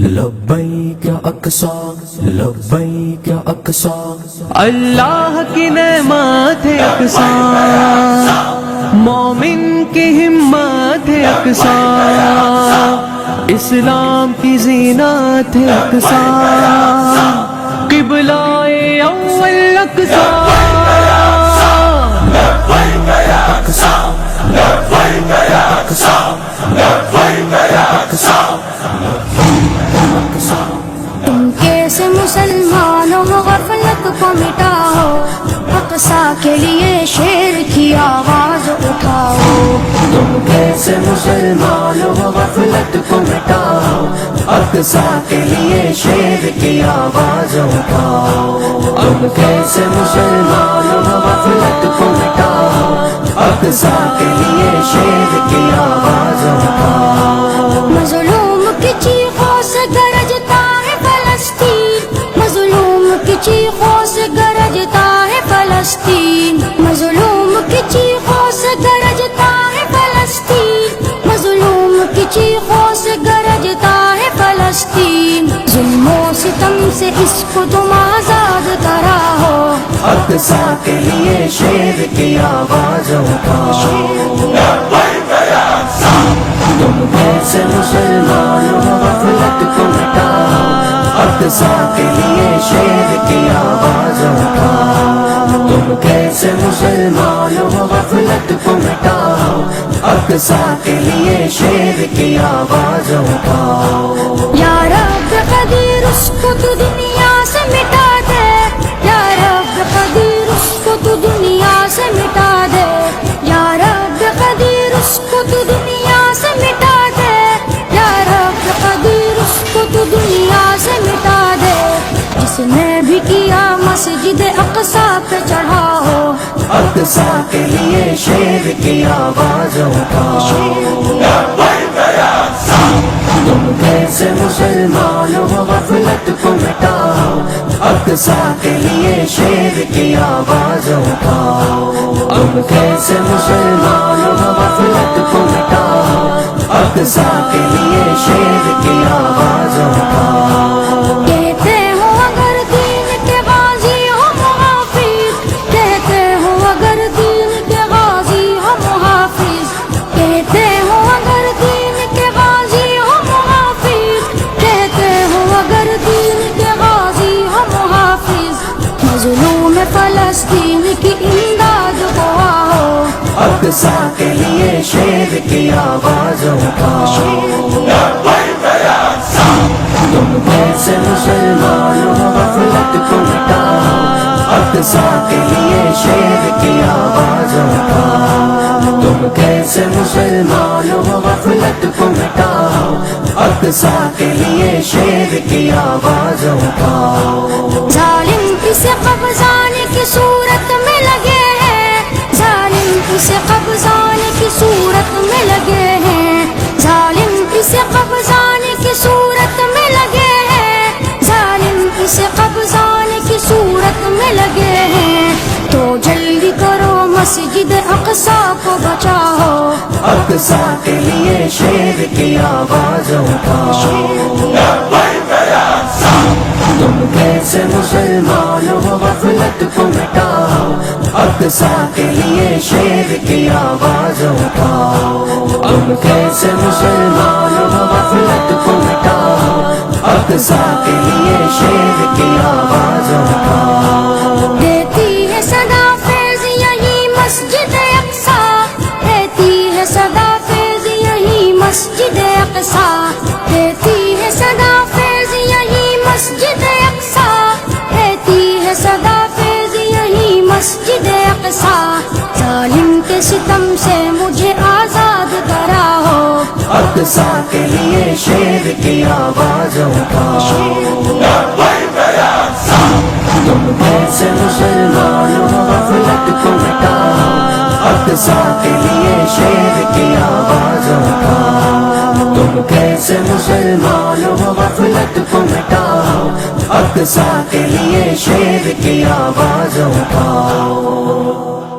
لبیک اقصی لبیک اقصی، اللہ کی نعمت ہے اقصی، مومن کی ہمت ہے اقصی، اسلام کی زینت ہے اقصی، قبلہ اول اقصی، لبیک اقصی لبیک اقصی لبیک اقصی۔ تم کیسے مسلمان ہو غفلت کو مٹاؤ، اقصی کے لیے شیر کی آواز اٹھاؤ۔ تم کیسے مسلمان ہو غفلت کو مٹاؤ، اقصی کے لیے شیر کی آواز اٹھاؤ۔ تم کیسے مسلمان ہو غفلت کو مٹاؤ، اقصی کے لیے شیر کی آواز اٹھاؤ۔ مظلوم کی چیخوں سے گرجتا ہے فلسطین، مظلوم کی چیخوں سے گرجتا ہے فلسطین، مظلوم کی چیخوں سے گرجتا ہے فلسطین، مظلوم کی چیخوں سے گرجتا ہے فلسطین۔ ظلم و ستم سے اس کو تم آزاد کراؤ، اقصی کے لیے شیر کی آواز اٹھاؤ۔ تم کیسے مسلمان ہو غفلت کو مٹاؤ، اقصی کے لیے شیر کی آواز اٹھاؤ۔ تم کیسے مسلمان ہو غفلت کو مٹاؤ، اقصی کے لیے شیر کی آواز اٹھاؤ۔ یا رب قدیر اس کو تو دنیا سے مٹا دے، یا رب قدیر اس کو تو دنیا سے مٹا دے، یا رب قدیر اس کو تو دنیا سے مٹا دے، یا رب قدیر اس کو تو دنیا سے مٹا دے۔ جس نے بھی کیا مسجد اقصی پہ چڑھاؤ، اقصی کے لیے شیر کی آواز اٹھاؤ۔ تم کیسے مسلمان ہو غفلت کو مٹاؤ، اقصی کے لیے شیر کی آواز اٹھاؤ۔ تم کیسے مسلمان ہو غفلت کو مٹاؤ، اقصی کے لیے شیر کی آواز اٹھاؤ۔ کہتے ہو اگر دین کے غازی ہو محافظ، کہتے ہو اگر دین کے غازی ہو محافظ، کہتے ہو اگر دین کے غازی ہو محافظ، کہتے ہو اگر دین کے غازی ہو محافظ، مظلوم فلسطین کی امداد کو آؤ، اقصی کے لیے شیر کی آواز اٹھاؤ۔ تم کیسے مسلمان ہو غفلت کو مٹاؤ، اقصی کے لیے شیر کی آواز اٹھاؤ۔ تم کیسے مسلمان ہو غفلت کو مٹاؤ، اقصی کے لیے شیر کی آواز اٹھاؤ۔ ظالم اسے قبضانے کی صورت میں لگے ہیں، ظالم اسے قبضانے کی صورت میں لگے ہیں، ظالم اسے قبضانے کی صورت میں لگے ہیں، ظالم اسے قبضانے کی صورت میں لگے ہیں۔ تو جلدی کرو مسجد اقصی کو بچاؤ، اقصی کے لیے شیر کی آواز اٹھاؤ۔ تم کیسے مسلمان ہو غفلت کو مٹاؤ، اقصی کے لیے شیر کی آواز اٹھاؤ۔ تم کیسے مسلمان ہو غفلت کو مٹاؤ، اقصی کے لیے شیر کی آواز اٹھاؤ۔ دیتی ہے صدا فیض یہی مسجد اقصی، دیتی ہے صدا فیض یہی مسجد اقصی، دیتی ہے صدا فیض یہی مسجد اقصی، دیتی ہے صدا فیض یہی مسجد اقصی۔ ظالم کے ستم سے مجھے آزاد کراؤ، اقصی کے لیے شیر کی آواز اٹھاؤ۔ تم کیسے مسلمان ہو غفلت کو مٹاؤ، اقصی کے لیے شیر کی آواز اٹھاؤ۔ تم کیسے مسلمان ہو غفلت کو مٹاؤ، اقصی کے لیے شیر کی آواز اٹھاؤ۔